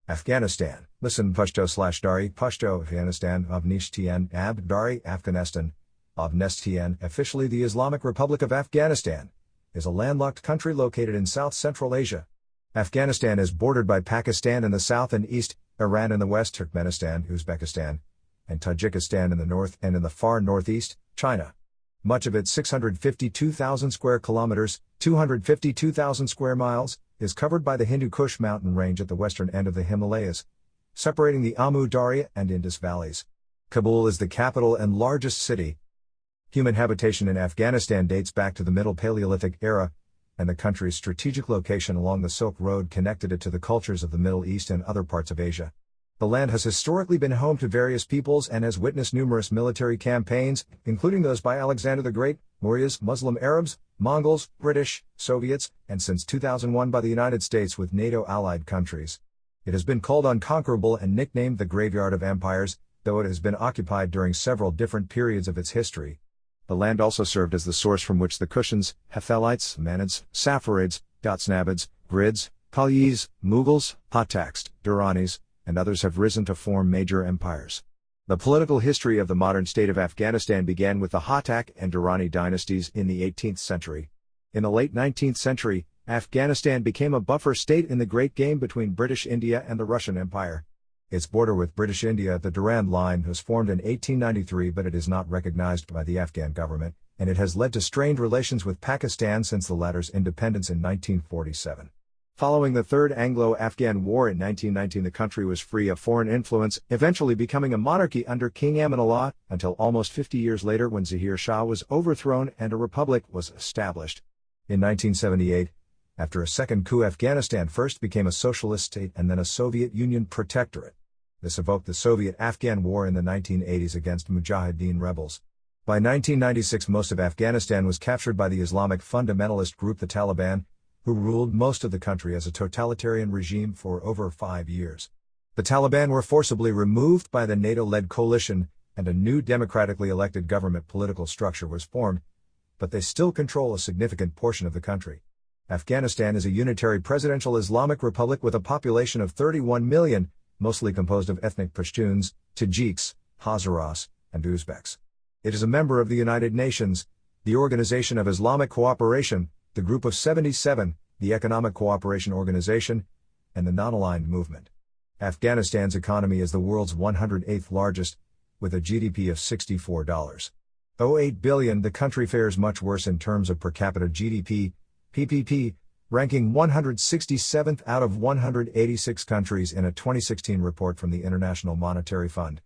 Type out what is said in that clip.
Afghanistan. Listen Pashto/Dari, Pashto, Afghanistan, avɣ'nisṭɛn, Dari, Afghanistan, avɣ'nisṭɛn, officially the Islamic Republic of Afghanistan, is a landlocked country located in South Central Asia. Afghanistan is bordered by Pakistan in the south and east, Iran in the west, Turkmenistan, Uzbekistan, and Tajikistan in the north, and in the far northeast, China. Much of its 652,000 square kilometers, 252,000 square miles, is covered by the Hindu Kush mountain range at the western end of the Himalayas, separating the Amu Darya and Indus valleys. Kabul is the capital and largest city. Human habitation in Afghanistan dates back to the Middle Paleolithic era, and the country's strategic location along the Silk Road connected it to the cultures of the Middle East and other parts of Asia. The land has historically been home to various peoples and has witnessed numerous military campaigns, including those by Alexander the Great, Mauryas, Muslim Arabs, Mongols, British, Soviets, and since 2001 by the United States with NATO-allied countries. It has been called unconquerable and nicknamed the Graveyard of Empires, though it has been occupied during several different periods of its history. The land also served as the source from which the Kushans, Hephthalites, Manids, Saffarids, Ghaznavids, Grids, Kalyis, Mughals, Hottaks, Duranis, and others have risen to form major empires. The political history of the modern state of Afghanistan began with the Hottak and Durrani dynasties in the 18th century. In the late 19th century, Afghanistan became a buffer state in the Great Game between British India and the Russian Empire. Its border with British India at the Durand Line was formed in 1893, but it is not recognized by the Afghan government, and it has led to strained relations with Pakistan since the latter's independence in 1947. Following the Third Anglo-Afghan War in 1919, the country was free of foreign influence, eventually becoming a monarchy under King Amanullah, until almost 50 years later when Zahir Shah was overthrown and a republic was established. In 1978, after a second coup, Afghanistan first became a socialist state and then a Soviet Union protectorate. This evoked the Soviet-Afghan War in the 1980s against Mujahideen rebels. By 1996, most of Afghanistan was captured by the Islamic fundamentalist group the Taliban, who ruled most of the country as a totalitarian regime for over 5 years. The Taliban were forcibly removed by the NATO-led coalition, and a new democratically elected government political structure was formed, but they still control a significant portion of the country. Afghanistan is a unitary presidential Islamic republic with a population of 31 million, mostly composed of ethnic Pashtuns, Tajiks, Hazaras, and Uzbeks. It is a member of the United Nations, the Organization of Islamic Cooperation, the Group of 77, the Economic Cooperation Organization, and the Non-Aligned Movement. Afghanistan's economy is the world's 108th largest, with a GDP of $64.08 billion. The country fares much worse in terms of per capita GDP, PPP, ranking 167th out of 186 countries in a 2016 report from the International Monetary Fund.